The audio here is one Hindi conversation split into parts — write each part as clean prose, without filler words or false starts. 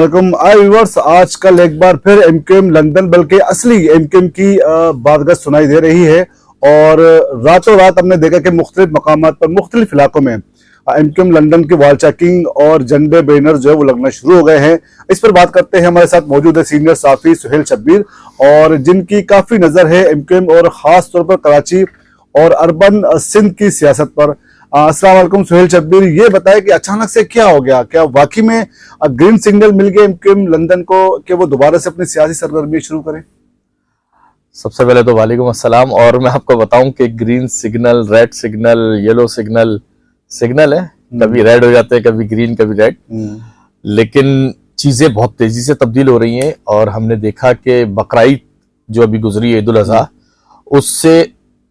Welcome viewers. आजकल एक बार फिर एमक्यूएम लंदन बल्कि असली एमक्यूएम की बातगत सुनाई दे रही है और रातों रात हमने देखा कि मुख्तलिफ मकामात पर मुख्तलिफ इलाकों में एमक्यूएम लंदन की वॉल चेकिंग और झंडे बैनर जो है वो लगना शुरू हो गए हैं। इस पर बात करते हैं। हमारे साथ मौजूद है सीनियर साफी सुहेल शब्बीर और जिनकी काफी नजर है एमक्यूएम और खास तौर पर कराची और अर्बन सिंध की सियासत पर। अस्सलाम वालेकुम सुहेल शब्बीर, ये बताएं कि अचानक से क्या हो गया? क्या वाकई में ग्रीन सिग्नल मिल गया एमक्यूएम लंदन को कि वो दोबारा से अपनी सियासी सरगर्मी शुरू करें? सबसे पहले तो वालेकुम अस्सलाम। और मैं आपको बताऊं कि green signal, red signal, yellow signal है, कभी रेड हो जाते हैं, कभी ग्रीन, कभी रेड। लेकिन चीजें बहुत तेजी से तब्दील हो रही हैं और हमने देखा कि बकरीद जो अभी गुजरी है, ईद उल अज़हा, उससे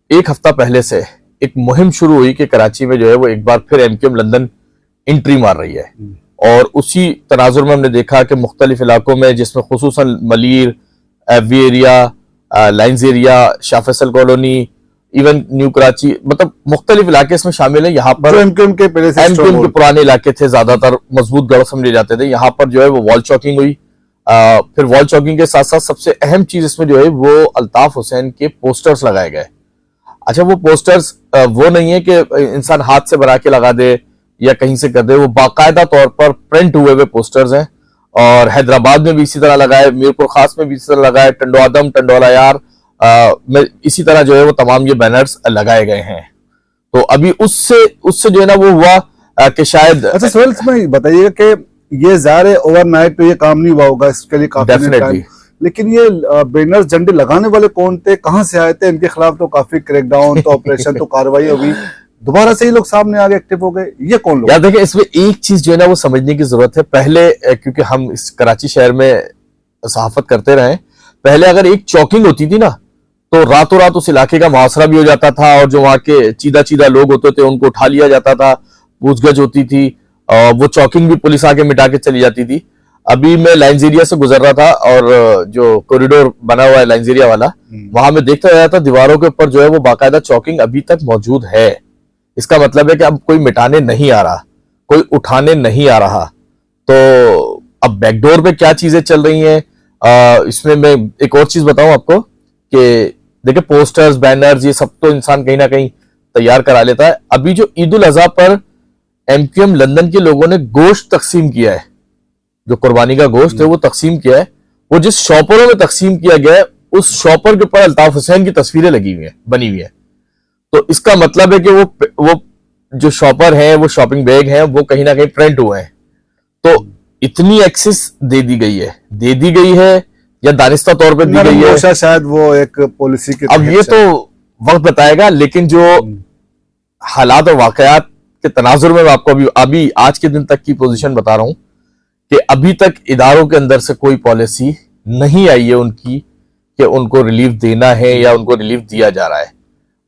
एक हफ्ता पहले से एक मुहिम शुरू हुई कि कराची में जो है वो एक बार फिर एमक्यूएम लंदन एंट्री मार रही है। और उसी तनाजुर में हमने देखा कि मुख्तलिफ इलाकों में, जिसमें खुसूसन Malir, A V area, lines area, Shah Faisal colony, even new Karachi, मतलब मुख्तलिफ इलाके इसमें शामिल है। यहाँ पर एमक्यूएम के पुराने इलाके थे, ज्यादातर मजबूत गढ़ समझे जाते थे। यहाँ पर जो है वो वॉल चॉकिंग हुई। फिर वॉल चॉकिंग के साथ साथ सबसे अहम चीज इसमें जो है वो अल्ताफ हुसैन के पोस्टर्स लगाए गए। अच्छा, वो पोस्टर्स वो नहीं है कि इंसान हाथ से बना के लगा दे या कहीं से कर दे, वो बाकायदा तौर पर प्रिंट हुए पोस्टर्स हैं। और हैदराबाद में भी इसी तरह लगाए, मीरपुर खास में भी इसी तरह लगाए, टंडोआदम, टंडोला यार में इसी तरह जो है वो तमाम ये बैनर्स लगाए गए हैं। तो अभी उससे जो है ना वो हुआ कि शायद। अच्छा सुहेल, इसमें बताइएगा कि ये ज़ाहिर ओवरनाइट तो ये काम नहीं हुआ होगा, इसके लिए काफी डेफिनेटली, लेकिन ये बैनर झंडे लगाने वाले कौन थे, कहां से आए थे? इनके खिलाफ तो काफी क्रैकडाउन, तो ऑपरेशन, तो कार्रवाई होगी, दोबारा से ही लोग सामने आ गए, एक्टिव हो गए। ये कौन लोग? यार देखिए, इसमें एक चीज जो है ना वो समझने की जरूरत है। पहले क्योंकि हम इस कराची शहर में सहाफत करते रहे, पहले अगर एक चौकिंग होती थी ना तो रातों रात उस इलाके का मुहासरा भी हो जाता था और जो वहां के चीदा लोग होते थे उनको उठा लिया जाता था, पूछगछ होती थी, वो चौकिंग भी पुलिस आके मिटा के चली जाती थी। अभी मैं लाइन्स एरिया से गुजर रहा था और जो कॉरिडोर बना हुआ है लाइन्स एरिया वाला, वहां में देखता रहा था दीवारों के ऊपर जो है वो बाकायदा चौकिंग अभी तक मौजूद है। इसका मतलब है कि अब कोई मिटाने नहीं आ रहा, कोई उठाने नहीं आ रहा। तो अब बैकडोर पे क्या चीजें चल रही हैं, इसमें मैं एक और चीज बताऊं आपको कि देखिए, पोस्टर्स, बैनर्स, ये सब तो इंसान कहीं ना कहीं तैयार करा लेता है। अभी जो ईद उल अज़हा पर एमक्यूएम लंदन के लोगों ने गोश्त तकसीम किया है, जो कुर्बानी का गोश्त है वो तकसीम किया है, वो जिस शॉपरों में तकसीम किया गया है उस शॉपर के ऊपर अल्ताफ हुसैन की तस्वीरें लगी हुई है, बनी हुई है। तो इसका मतलब है कि वो जो शॉपर है, वो शॉपिंग बैग है, वो कहीं ना कहीं प्रिंट हुए हैं। तो इतनी एक्सेस दे दी गई है या दानिस्ता तौर पर दी गई है, शायद वो एक पॉलिसी की। अब ये तो वक्त बताएगा। लेकिन जो हालात और वाकयात के तनाजुर में मैं आपको अभी आज के दिन तक की पोजीशन बता रहा हूं कि अभी तक इदारों के अंदर से कोई पॉलिसी नहीं आई है उनकी कि उनको रिलीफ देना है या उनको रिलीफ दिया जा रहा है।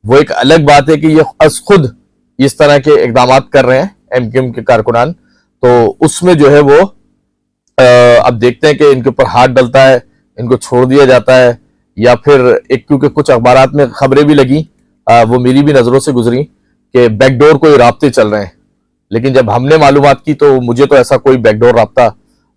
वो एक अलग बात है कि ये खुद इस तरह के इकदाम कर रहे हैं एमक्यूएम के कारकुनान, तो उसमें जो है वो अब देखते हैं कि इनके ऊपर हाथ डलता है, इनको छोड़ दिया जाता है, या फिर एक, क्योंकि कुछ अखबारात में खबरें भी लगी, वो मेरी भी नजरों से गुजरी कि बैकडोर कोई राब्ते चल रहे हैं। लेकिन जब हमने मालूमात की तो मुझे तो ऐसा कोई बैकडोर राब्ता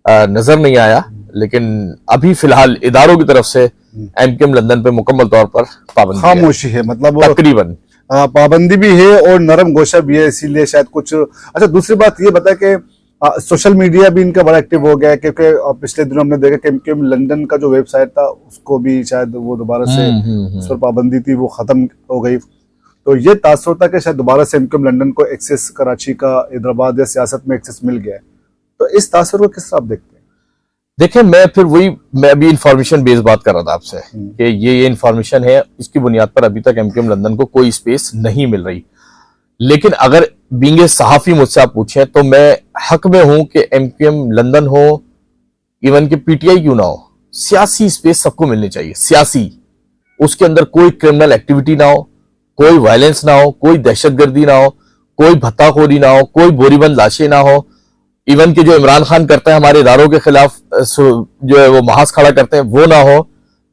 नजर नहीं आया। लेकिन अभी फिलहाल इदारों की तरफ से एमक्यूएम लंदन पे मुकम्मल तौर पर पाबंदी, खामोशी है, मतलब तकरीबन पाबंदी भी है और नरम गोशा भी है, इसीलिए शायद कुछ। अच्छा, दूसरी बात ये बता कि सोशल मीडिया भी इनका बड़ा एक्टिव हो गया है, क्योंकि पिछले दिनों हमने देखा कि एमक्यूएम लंदन का जो वेबसाइट था उसको भी शायद वो दोबारा से उस पर पाबंदी थी, वो खत्म हो गई। तो ये तासुर था कि शायद दोबारा से एमक्यूएम लंदन को एक्सेस कराची का, हैदराबाद या सियासत में एक्सेस मिल गया है। तो इस तासुर को किस तरह आप देखते हैं? देखिए, मैं अभी इंफॉर्मेशन बेस्ड बात कर रहा था आपसे कि ये इंफॉर्मेशन है, इसकी बुनियाद पर अभी तक एमक्यूएम लंदन को कोई स्पेस नहीं मिल रही। लेकिन अगर बीइंग ए सहाफी मुझसे आप पूछें तो मैं हक में हूं कि एमक्यूएम लंदन हो, इवन के पीटीआई क्यों ना हो, सियासी स्पेस सबको मिलनी चाहिए। सियासी, उसके अंदर कोई क्रिमिनल एक्टिविटी ना हो, कोई वायलेंस ना हो, कोई दहशतगर्दी ना हो, कोई भत्ताखोरी ना हो, कोई बोरीबंद लाशें ना हो। इवन के जो इमरान खान करता है हमारे इदारों के खिलाफ जो है वो महाज खड़ा करते हैं, वो ना हो।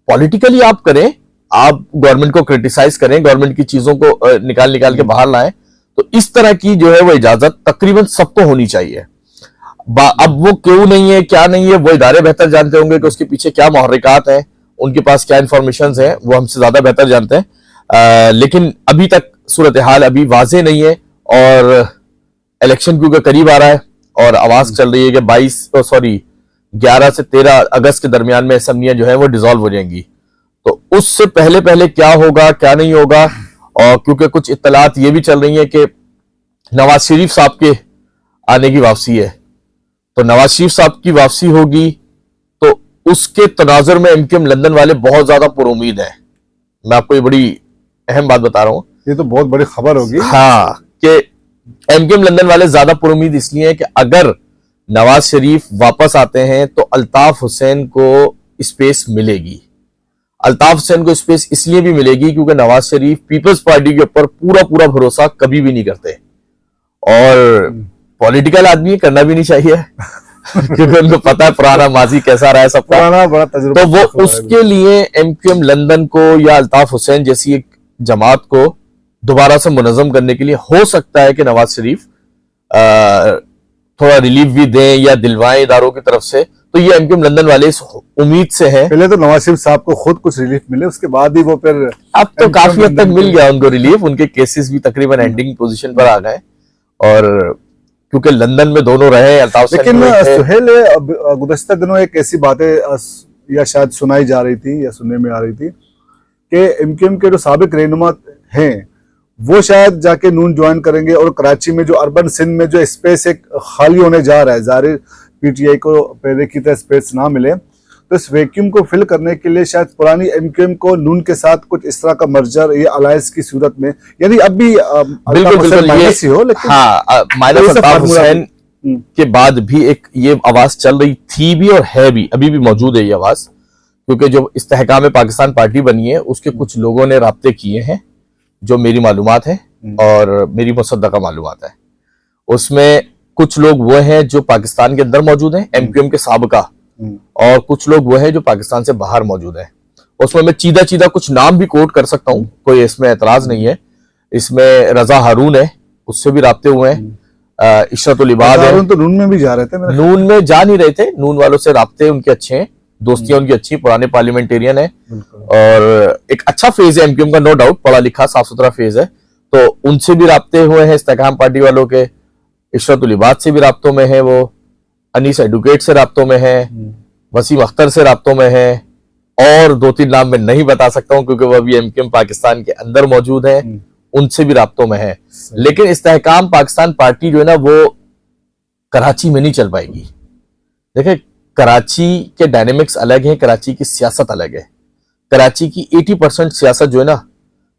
पॉलिटिकली आप करें, आप गवर्नमेंट को क्रिटिसाइज करें, गवर्नमेंट की चीजों को निकाल के बाहर लाएं, तो इस तरह की जो है वो इजाजत तकरीबन सबको होनी चाहिए। अब वो क्यों नहीं है, क्या नहीं है, वो इदारे बेहतर जानते होंगे कि उसके पीछे क्या मुहर्रिकात हैं, उनके पास क्या इंफॉर्मेशन है, वो हमसे ज्यादा बेहतर जानते हैं। लेकिन अभी तक सूरत हाल अभी वाजे नहीं है, और इलेक्शन क्योंकि करीब आ रहा है और आवाज चल रही है कि 11 से 13 अगस्त के दरमियान में असेंबलियां जो है वो डिसॉल्व हो जाएंगी। तो उससे पहले पहले क्या होगा क्या नहीं होगा, और क्योंकि कुछ इत्तलात ये भी चल रही है कि नवाज शरीफ साहब के आने की वापसी है, तो नवाज शरीफ साहब की वापसी होगी तो उसके तनाजुर में एमक्यूएम लंदन वाले बहुत ज्यादा पुरुमीद हैं। मैं आपको ये बड़ी अहम बात बता रहा हूं, ये तो बहुत बड़ी खबर होगी। हाँ, कि एमक्यूएम लंदन वाले ज्यादा पुरुमीद इसलिए है कि अगर नवाज शरीफ वापस आते हैं तो अल्ताफ हुसैन को स्पेस मिलेगी। अल्ताफ हुसैन को स्पेस इसलिए भी मिलेगी क्योंकि नवाज शरीफ पीपल्स पार्टी के ऊपर पूरा पूरा भरोसा कभी भी नहीं करते, और पॉलिटिकल आदमी करना भी नहीं चाहिए क्योंकि उनको पता है पुराना माजी कैसा रहा है सबका, पुराना बड़ा तजुर्बा। तो वो उसके लिए एमक्यूएम लंदन को या अल्ताफ हुसैन जैसी एक जमात को दोबारा से मुनज़्ज़म करने के लिए हो सकता है कि नवाज शरीफ थोड़ा रिलीफ भी दें या दिलवाएं इदारों की तरफ से। तो ये एमक्यूएम लंदन वाले इस उम्मीद से हैं। पहले तो नवाज शरीफ साहब को खुद कुछ रिलीफ मिले, उसके बाद ही वो फिर अब तो काफी हद तक मिल गया उनको रिलीफ, उनके केसेस भी तकरीबन एंडिंग पोजीशन पर आ गए, और क्योंकि लंदन में दोनों रहे अल्ताफ। लेकिन सुहेल, गुज़श्ता दिनों एक ऐसी बातें या शायद सुनाई जा रही थी या सुनने में आ रही थी कि एमक्यूएम के जो साबिक रहनुमा हैं वो शायद जाके नून ज्वाइन करेंगे, और कराची में जो अर्बन सिंध में जो स्पेस एक खाली होने जा रहा है, जाहिर पीटीआई को पहले की तरह स्पेस ना मिले, तो इस वैक्यूम को फिल करने के लिए शायद पुरानी एमक्यूएम को नून के साथ कुछ इस तरह का मर्जर या अलायंस की सूरत में, यानी अब भी बिल्कुल माइनस ही हो, लेकिन हाँ, माइनस अल्ताफ हुसैन के बाद भी एक ये आवाज चल रही थी भी और है भी, अभी भी मौजूद है ये आवाज, क्योंकि जो इस्तेहकाम पाकिस्तान पार्टी बनी है उसके कुछ लोगों ने राब्ते किए हैं, जो मेरी मालूमात है और मेरी मुसद्दका मालूमात है। उसमें कुछ लोग वो हैं जो पाकिस्तान के अंदर मौजूद हैं, एमक्यूएम के साबका, और कुछ लोग वो हैं जो पाकिस्तान से बाहर मौजूद हैं। उसमें मैं चीदा चीदा कुछ नाम भी कोट कर सकता हूँ, कोई इसमें एतराज नहीं है। इसमें रजा हारून है, उससे भी राब्ते हुए हैं, इशरतुल इबाद है, तो नून में भी जा रहे थे, नून में जा नहीं रहे थे, नून वालों से राब्ते उनके अच्छे हैं, दोस्तियां उनकी अच्छी, पुराने पार्लियामेंटेरियन है, और एक अच्छा फेज है एमक्यूएम का, नो डाउट, पढ़ा लिखा साफ सुथरा फेज है, तो उनसे भी राब्ते हुए हैं इस्तेहकाम पार्टी वालों के। इशरतुल इबाद से भी राब्तों में है, वो अनीस एडवोकेट से राब्तों में है, वसीम अख्तर से राब्तों में है, और 2-3 नाम मैं नहीं बता सकता हूं क्योंकि वो अभी एमक्यूएम पाकिस्तान के अंदर मौजूद है, उनसे भी राब्तों में है। लेकिन इस्तेहकाम पाकिस्तान पार्टी जो है ना वो कराची में नहीं चल पाएगी। देखिए, कराची के डायनेमिक्स अलग हैं, कराची की सियासत अलग है। कराची की 80% सियासत जो है ना,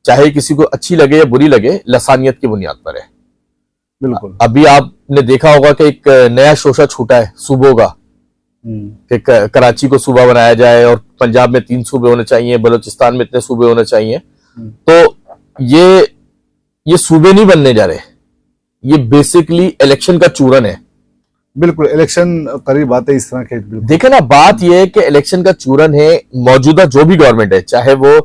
चाहे किसी को अच्छी लगे या बुरी लगे, लसानियत की बुनियाद पर है। बिल्कुल। अभी आपने देखा होगा कि एक नया शोशा छूटा है सूबों का, कि कराची को सूबा बनाया जाए और पंजाब में 3 सूबे होने चाहिए, बलूचिस्तान में इतने सूबे होने चाहिए। तो ये सूबे नहीं बनने जा रहे, ये बेसिकली इलेक्शन का चूरन है। बिल्कुल, इलेक्शन करीब आते इस तरह के। देखे ना, बात यह है कि इलेक्शन का चूरन है। मौजूदा जो भी गवर्नमेंट है, चाहे वो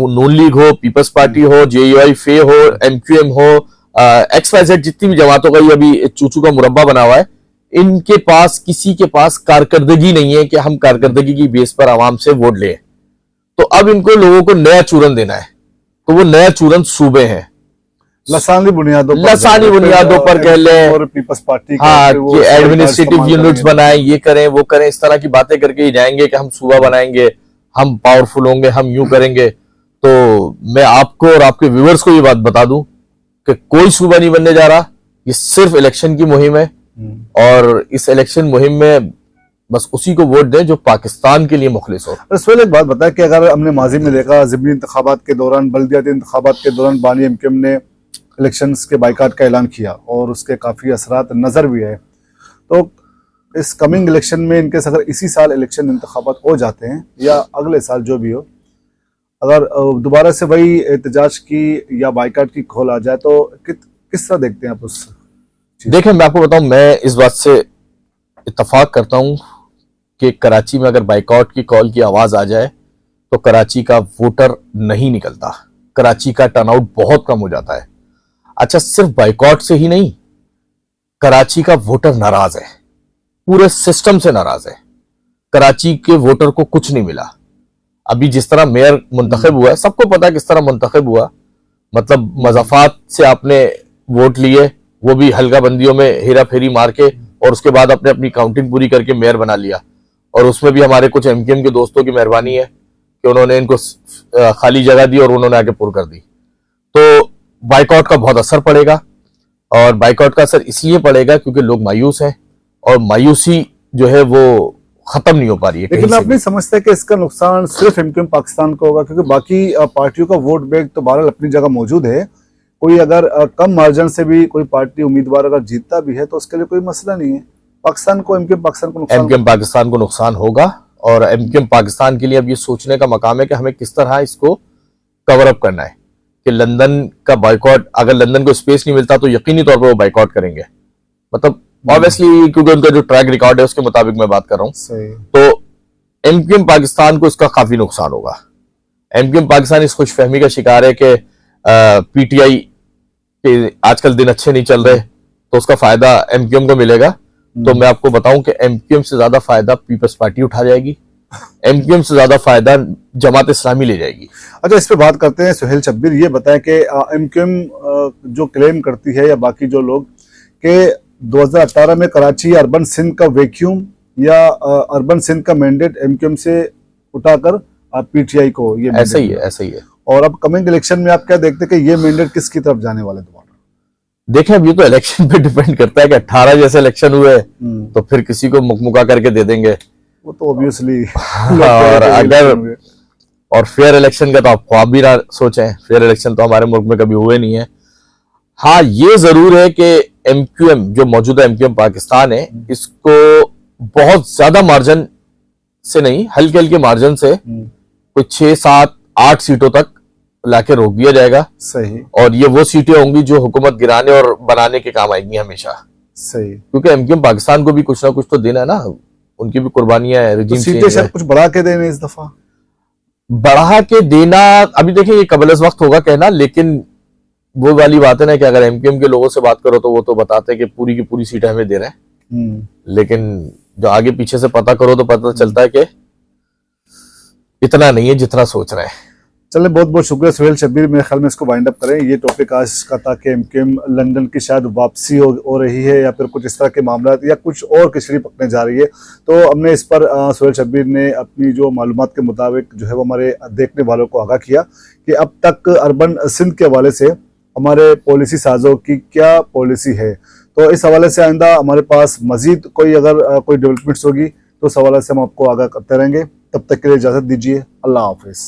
नून लीग हो, पीपल्स पार्टी हो, जेयूआई हो, एमक्यूएम हो, XYZ, जितनी भी जमातों का ये अभी चूचू का मुरब्बा बना हुआ है, इनके पास किसी के पास कारकर्दगी नहीं है कि हम कारकर्दगी की बेस पर आवाम से वोट लें। तो अब इनको लोगों को नया चूरन देना है, तो वो नया चूरन सूबे हैं, लसानी बुनियादों पर कह लें, और पीपल्स पार्टी हाँ, कि एडमिनिस्ट्रेटिव यूनिट्स बनाएं, ये करें वो करें, इस तरह की बातें करके ही जाएंगे कि हम सूबा बनाएंगे, हम पावरफुल होंगे, हम यूं करेंगे। तो मैं आपको और आपके व्यूअर्स को ये बात बता दूं कि कोई सूबा नहीं बनने जा रहा, ये सिर्फ इलेक्शन की मुहिम है, और इस इलेक्शन मुहिम में बस उसी को वोट दें जो पाकिस्तान के लिए मुखलिस हो। रसूल, एक बात बताया कि अगर हमने माजी में देखा, ज़िमनी इंतखाबात के दौरान, बल्दियाती इंतखाबात के दौरान बानी एमक्यूएम ने इलेक्शंस के बाइकाट का ऐलान किया और उसके काफ़ी असरात नज़र भी आए। तो इस कमिंग इलेक्शन में इनके अगर इसी साल इलेक्शन इंतखाबात हो जाते हैं या अगले साल जो भी हो, अगर दोबारा से वही एहतजाज की या बाइकाट की कॉल आ जाए तो किस तरह देखते हैं आप उस? देखें, मैं आपको बताऊं, मैं इस बात से इत्तफाक करता हूं कि कराची में अगर बाइकआउट की कॉल की आवाज आ जाए तो कराची का वोटर नहीं निकलता, कराची का टर्नआउट बहुत कम हो जाता है। अच्छा, सिर्फ बाइकआउट से ही नहीं, कराची का वोटर नाराज है, पूरे सिस्टम से नाराज है। कराची के वोटर को कुछ नहीं मिला। अभी जिस तरह मेयर मुंतखब हुआ है, सबको पता है किस तरह मुंतखब हुआ, मतलब मजाफात से आपने वोट लिए, वो भी हल्का बंदियों में हेरा फेरी मार के, और उसके बाद अपने अपनी काउंटिंग पूरी करके मेयर बना लिया। और उसमें भी हमारे कुछ एमकेएम के दोस्तों की मेहरबानी है कि उन्होंने इनको खाली जगह दी और उन्होंने आके पुर कर दी। तो बाइकआउट का बहुत असर पड़ेगा, और बाइकआउट का असर इसलिए पड़ेगा क्योंकि लोग मायूस हैं, और मायूसी जो है वो खत्म नहीं हो पा रही है। लेकिन आप नहीं समझते कि इसका नुकसान सिर्फ एमकेएम पाकिस्तान को होगा, क्योंकि बाकी पार्टियों का वोट बैंक तो बहरहाल अपनी जगह मौजूद है। कोई अगर कम मार्जिन से भी कोई पार्टी उम्मीदवार अगर जीतता भी है तो उसके लिए कोई मसला नहीं है। पाकिस्तान को एमकेएम पाकिस्तान को नुकसान होगा, और एमकेएम पाकिस्तान के लिए अब ये सोचने का मकाम है कि हमें किस तरह इसको कवर अप करना है। कि लंदन का बाइकआउट, अगर लंदन को स्पेस नहीं मिलता तो यकीनी तौर पर वो बाइकआउट करेंगे, मतलब ऑब्वियसली, क्योंकि उनका जो ट्रैक रिकॉर्ड है उसके मुताबिक मैं बात कर रहा हूँ। तो एमकेएम पाकिस्तान को इसका काफी नुकसान होगा। एमकेएम पाकिस्तान इस खुशफहमी का शिकार है कि पीटीआई के आजकल दिन अच्छे नहीं चल रहे, तो उसका फायदा एमकेएम को मिलेगा। तो मैं आपको बताऊं कि एमकेएम से ज्यादा फायदा पीपल्स पार्टी उठा जाएगी, एमकेएम से ज्यादा फायदा जमात इस्लामी ले जाएगी। अच्छा, इस पे बात करते हैं। सुहेल शब्बीर ये बताएं कि एमकेएम जो क्लेम करती है या बाकी जो लोग कि 2018 में कराची अर्बन सिंध का वैक्यूम या अर्बन सिंध का मैंडेट एमकेएम से उठाकर पीटीआई को, ये ऐसा ही है, ऐसा ही है। और अब कमिंग इलेक्शन में आप क्या देखते हैं कि ये मैंडेट किसकी तरफ जाने वाले दोबारा? देखें, अब ये तो इलेक्शन पे डिपेंड करता है कि 18 जैसे इलेक्शन हुए तो फिर किसी को मुकमुका करके दे देंगे, वो तो ऑब्वियसली। और फेयर इलेक्शन का तो आप ख्वाब भी ना सोचें, फेयर इलेक्शन तो हमारे मुल्क में कभी हुए नहीं है। हाँ, ये जरूर है कि एमक्यूएम जो मौजूदा एमक्यूएम पाकिस्तान है, इसको बहुत ज्यादा मार्जिन से नहीं, हल्के हल्के मार्जिन से कोई 6, 7, 8 सीटों तक लाके रोक दिया जाएगा। सही। और ये वो सीटें होंगी जो हुकूमत गिराने और बनाने के काम आएंगी हमेशा। सही। क्योंकि एमक्यूएम पाकिस्तान को भी कुछ ना कुछ तो देना है ना, उनकी भी कुर्बानियां है, तो सीटें शायद कुछ बढ़ा के देने इस दफा, बढ़ा के देना। अभी देखिए, ये कबल वक्त होगा कहना, लेकिन वो वाली बात है ना कि अगर एमक्यूएम के लोगों से बात करो तो वो तो बताते हैं कि पूरी की पूरी सीटें हमें दे रहे हैं, लेकिन जो आगे पीछे से पता करो तो पता चलता है कि इतना नहीं है जितना सोच रहे हैं। चले, बहुत बहुत शुक्रिया सुहेल शब्बीर। मेरे ख्याल में इसको वाइंड अप करें। ये टॉपिक आज का था कि एमक्यूएम लंदन की शायद वापसी हो रही है या फिर कुछ इस तरह के मामला या कुछ और किचड़ी पकने जा रही है। तो हमने इस पर सुहेल शब्बीर ने अपनी जो मालूमात के मुताबिक जो है वो हमारे देखने वालों को आगाह किया कि अब तक अर्बन सिंध के हवाले से हमारे पॉलिसी साजों की क्या पॉलिसी है। तो इस हवाले से आइंदा हमारे पास मजीद कोई अगर कोई डेवलपमेंट्स होगी तो उस हवाले से हम आपको आगाह करते रहेंगे। तब तक के लिए इजाज़त दीजिए। अल्लाह हाफिज़।